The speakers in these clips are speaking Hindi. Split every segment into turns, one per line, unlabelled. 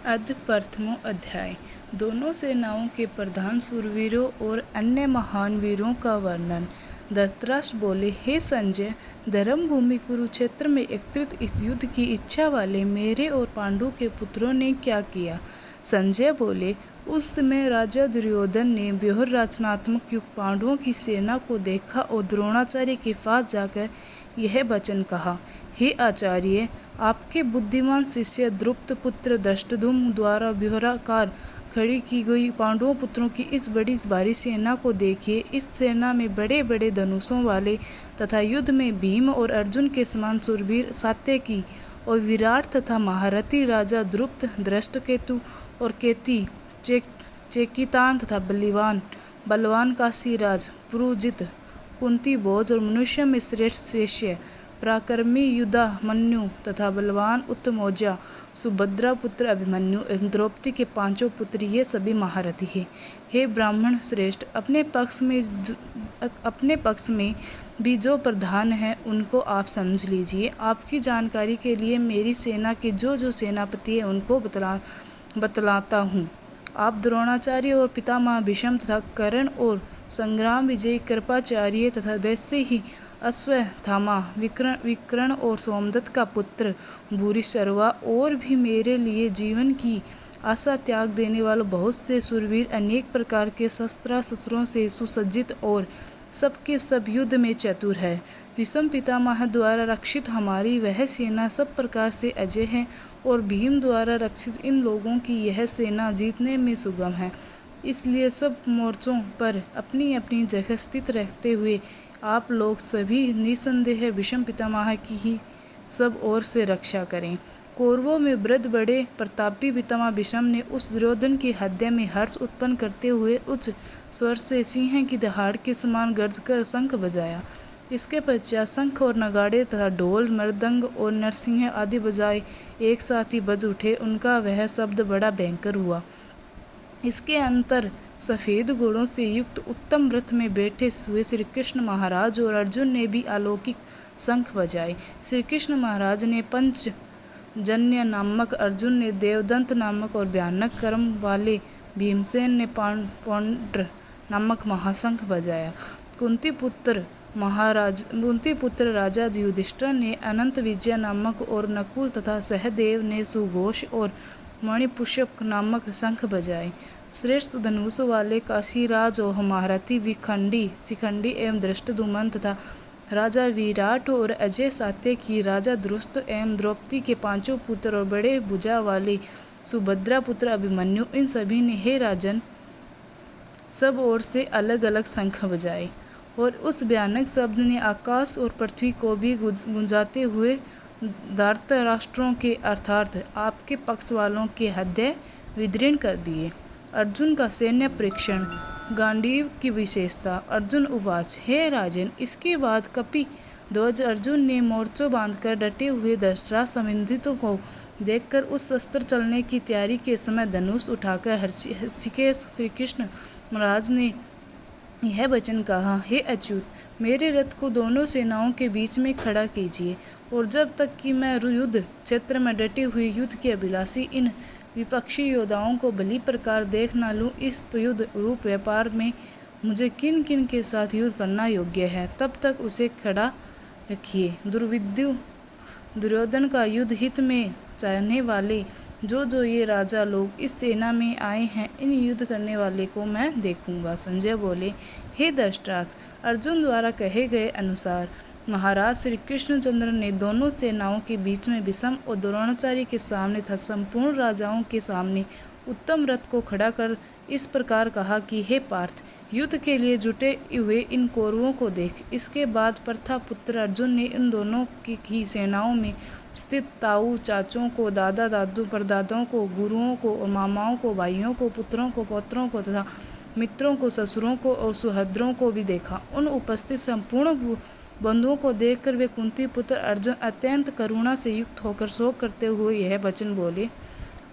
अद्य प्रथमो अध्याय। दोनों सेनाओं के प्रधान शूरवीरों और अन्य महान वीरों का वर्णन। धृतराष्ट्र बोले, हे संजय, धर्म भूमि कुरुक्षेत्र में एकत्रित इस युद्ध की इच्छा वाले मेरे और पांडु के पुत्रों ने क्या किया। संजय बोले, उस समय राजा दुर्योधन ने व्यूह रचनात्मक युक्त पांडवों की सेना को देखा और द्रोणाचार्य के पास जाकर यह वचन कहा, हे आचार्य, आपके बुद्धिमान शिष्य द्रुपद पुत्र धृष्टद्युम्न द्वारा व्यूहाकार खड़ी की गई पांडवों पुत्रों की इस बड़ी भारी सेना को देखिए। इस सेना में बड़े बड़े धनुषों वाले तथा युद्ध में भीम और अर्जुन के समान शूरवीर सात्यकी और विराट तथा महारथी राजा द्रुपद, धृष्टकेतु और केती, चेकितान तथा बलवान काशीराज पुरुजित, कुंती भोज और मनुष्य में श्रेष्ठ शिष्य पराक्रमी युधामन्यु तथा बलवान उत्तमौजा सुभद्रा पुत्र अभिमन्यु एवं द्रौपदी के पांचों पुत्र, ये सभी महारथी हैं। हे ब्राह्मण श्रेष्ठ, अपने पक्ष में भी जो प्रधान हैं उनको आप समझ लीजिए। आपकी जानकारी के लिए मेरी सेना के जो सेनापति हैं उनको बतलाता हूँ। आप द्रोणाचार्य और पितामह भीष्म तथा कर्ण और संग्राम विजयी कृपाचार्य तथा वैसे ही अश्वत्थामा, विकर्ण और सोमदत्त का पुत्र भूरिश्रवा और भी मेरे लिए जीवन की आशा त्याग देने वाले बहुत से शूरवीर अनेक प्रकार के शस्त्रों से सुसज्जित और सबके सब युद्ध में चतुर है। भीष्म पितामह द्वारा रक्षित हमारी वह सेना सब प्रकार से अजय है और भीम द्वारा रक्षित इन लोगों की यह सेना जीतने में सुगम है। इसलिए सब मोर्चों पर अपनी अपनी जगह स्थित रहते हुए आप लोग सभी निसंदेह भीष्म पितामह की ही सब ओर से रक्षा करें। कौरवों में वृद्ध बड़े प्रतापी पितामह भीष्म ने उस दुर्योधन की हृदय में हर्ष उत्पन्न करते हुए उच्च स्वर से सिंह की दहाड़ के समान गर्ज कर शंख बजाया। इसके पश्चात शंख और नगाड़े तथा ढोल, मृदंग और नरसिंह आदि बजाए एक साथ ही बज उठे। उनका वह शब्द बड़ा भयंकर हुआ। इसके अंतर सफ़ेद घोड़ों से युक्त उत्तम रथ में बैठे हुए श्री कृष्ण महाराज और अर्जुन ने भी अलौकिक शंख बजाए। श्री कृष्ण महाराज ने पंचजन्य नामक, अर्जुन ने देवदंत नामक और भयानक कर्म वाले भीमसेन ने पौंड्र नामक महाशंख बजाया। कुंती पुत्र राजा युधिष्ठिर ने अनंत विजय नामक और नकुल तथा सहदेव ने सुघोष और मणिपुष्पक नामक शंख बजाए। श्रेष्ठ धनुष वाले काशीराज और महारथी शिखंडी एवं धृष्टद्युम्न तथा राजा विराट और अजय सात्यकी, राजा धृष्ट एवं द्रौपदी के पांचों पुत्र और बड़े भुजा वाले सुभद्रा पुत्र अभिमन्यु, इन सभी ने, हे राजन, सब ओर से अलग अलग शंख बजाए और उस भयानक शब्द ने आकाश और पृथ्वी को भी गुंजाते हुए धृतराष्ट्रों के अर्थात आपके पक्ष वालों के हृदय विदीर्ण कर दिए। अर्जुन का सैन्य परीक्षण, गांडीव की विशेषता। अर्जुन उवाच, हे राजन, इसके बाद कपि ध्वज अर्जुन ने मोर्चों बांधकर डटे हुए धृतराष्ट्र संबंधितों को देखकर उस शस्त्र चलने की तैयारी के समय धनुष उठाकर ऋषिकेश श्री कृष्ण महाराज ने यह वचन कहा, हे अच्युत, मेरे रथ को दोनों सेनाओं के बीच में खड़ा कीजिए और जब तक कि मैं युद्ध क्षेत्र में डटे हुए युद्ध के अभिलाषी इन विपक्षी योद्धाओं को भली प्रकार देख न लूँ, इस युद्ध रूप व्यापार में मुझे किन किन के साथ युद्ध करना योग्य है, तब तक उसे खड़ा रखिए। दुर्योधन का युद्ध हित में चाहने वाले जो ये राजा लोग इस सेना में आए हैं, इन युद्ध करने वाले को मैं देखूंगा। संजय बोले, हे धृतराष्ट्र, अर्जुन द्वारा कहे गए अनुसार महाराज श्री कृष्णचंद्र ने दोनों सेनाओं के बीच में भीष्म और द्रोणाचार्य के सामने तथा संपूर्ण राजाओं के सामने उत्तम रथ को खड़ा कर इस प्रकार कहा कि हे पार्थ, युद्ध के लिए जुटे हुए इन कौरवों को देख। इसके बाद प्रथा पुत्र अर्जुन ने इन दोनों की सेनाओं में स्थित ताऊ चाचों को, दादा दादू परदादाओं को, गुरुओं को और मामाओं को, भाइयों को, पुत्रों को, पौत्रों को तथा मित्रों को, ससुरों को और सुहृदों को भी देखा। उन उपस्थित संपूर्ण बंधुओं को देखकर वे कुंती पुत्र अर्जुन अत्यंत करुणा से युक्त होकर शोक करते हुए यह वचन बोले।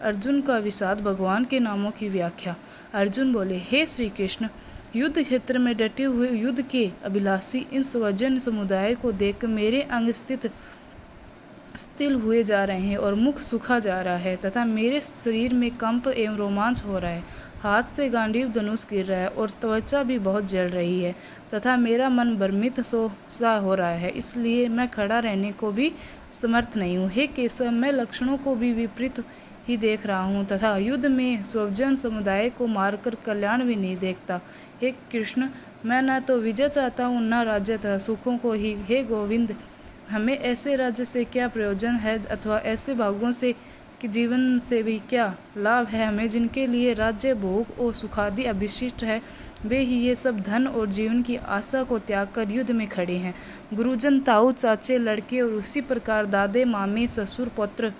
अर्जुन का विषाद, भगवान के नामों की व्याख्या। अर्जुन बोले, हे श्री कृष्ण, युद्ध क्षेत्र में डटे हुए युद्ध के अभिलाषी इन स्वजन समुदाय को देखकर मेरे अंग तिल हुए जा रहे हैं और मुख सूखा जा रहा है तथा मेरे शरीर में कंप एवं रोमांच हो रहा है। हाथ से गांडीव धनुष गिर रहा है और त्वचा भी बहुत जल रही है तथा मेरा मन भ्रमित सा हो रहा है, इसलिए मैं खड़ा रहने को भी समर्थ नहीं हूँ। हे केशव, मैं लक्षणों को भी विपरीत ही देख रहा हूँ तथा युद्ध में स्वजन समुदाय को मारकर कल्याण भी नहीं देखता। हे कृष्ण, मैं न तो विजय चाहता हूँ न राज्य तथा सुखों को ही। हे गोविंद, हमें ऐसे राज्य से क्या प्रयोजन है अथवा ऐसे भागों से कि जीवन से भी क्या लाभ है हमें, जिनके लिए राज्य भोग और सुखादि अभिशिष्ट है। वे ही ये सब धन और जीवन की आशा को त्याग कर युद्ध में खड़े हैं। गुरुजन, ताऊ, चाचे, लड़के और उसी प्रकार दादे, मामे, ससुर, पौत्र,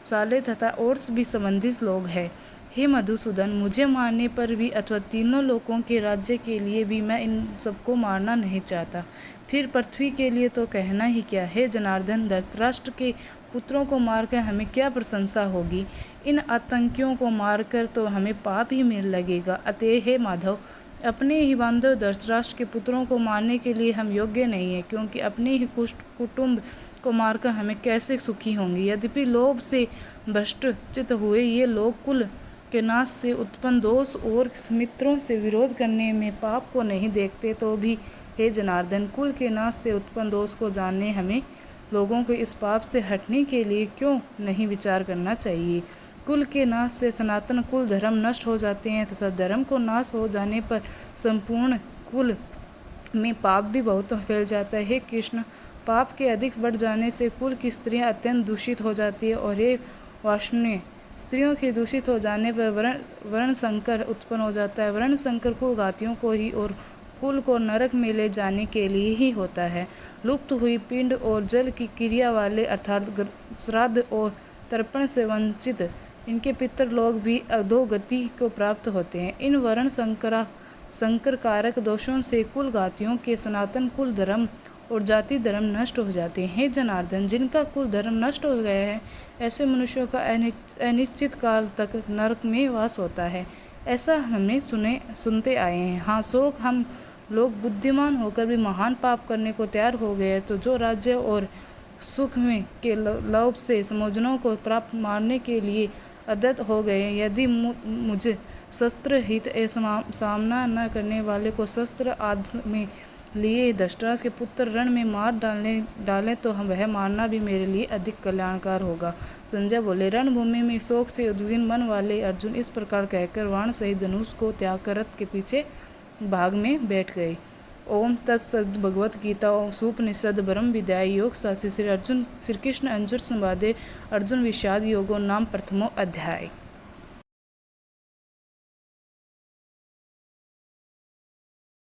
साले तथा और भी संबंधित लोग हैं। हे मधुसूदन, मुझे मारने पर भी अथवा तीनों लोकों के राज्य के लिए भी मैं इन सबको मारना नहीं चाहता। फिर पृथ्वी के लिए तो कहना ही क्या। हे जनार्दन, धृतराष्ट्र के पुत्रों को मारकर हमें क्या प्रशंसा होगी। इन आतंकियों को मारकर तो हमें पाप ही मिल लगेगा। अतः हे माधव, अपने ही बांधव धृतराष्ट्र के पुत्रों को मारने के लिए हम योग्य नहीं हैं, क्योंकि अपने ही कुटुंब को मारकर हमें कैसे सुखी होंगे। यद्यपि लोभ से भ्रष्ट चित्त हुए ये लोग कुल के नाश से उत्पन्न दोष और मित्रों से विरोध करने में पाप को नहीं देखते, तो भी हे जनार्दन, कुल के नाश से उत्पन्न दोष को जानने हमें लोगों को इस पाप से हटने के लिए क्यों नहीं विचार करना चाहिए। कुल के नाश से सनातन कुल धर्म नष्ट हो जाते हैं तथा धर्म को नाश हो जाने पर संपूर्ण कुल में पाप भी बहुत फैल जाता है। हे कृष्ण, पाप के अधिक बढ़ जाने से कुल की स्त्रियां अत्यंत दूषित हो जाती है और ये वाष्णीय स्त्रियों के दूषित हो जाने पर वर्ण संकर उत्पन्न हो जाता है। वर्ण संकर कुल घातियों को ही और कुल को नरक में ले जाने के लिए ही होता है। लुप्त हुई पिंड और जल की क्रिया वाले अर्थात श्राद्ध और तर्पण से वंचित इनके पितर लोग भी अधोगति को प्राप्त होते हैं। इन वर्ण संकर कारक दोषों से कुल घातियों के सनातन कुल धर्म और जाति धर्म नष्ट हो जाते हैं। हे जनार्दन, जिनका कुल धर्म नष्ट हो गया है, ऐसे मनुष्यों का अनिश्चित काल तक नरक में वास होता है। ऐसा हमने सुनते आए हैं। हाँ, शोक हम लोग बुद्धिमान होकर भी महान पाप करने को तैयार हो गए, तो जो राज्य और सुख में के लोभ से समोजनों को प्राप्त मारने के लिए अदत्त हो गए। यदि मुझ शस्त्र हित सामना न करने वाले को शस्त्र आदि में लिए धृतराष्ट्र के पुत्र रण में मार डालें तो वह मारना भी मेरे लिए अधिक कल्याणकार होगा। संजय बोले, रणभूमि में शोक से उद्विग्न मन वाले अर्जुन इस प्रकार कहकर बाण सहित धनुष को त्याग कर रथ के पीछे भाग में बैठ गए। ओम तत्सत। भगवत गीता सुपनिषद ब्रह्म विद्या योग शास्त्री श्री कृष्ण अर्जुन संवादे अर्जुन विषाद योगो नाम प्रथमो अध्याय।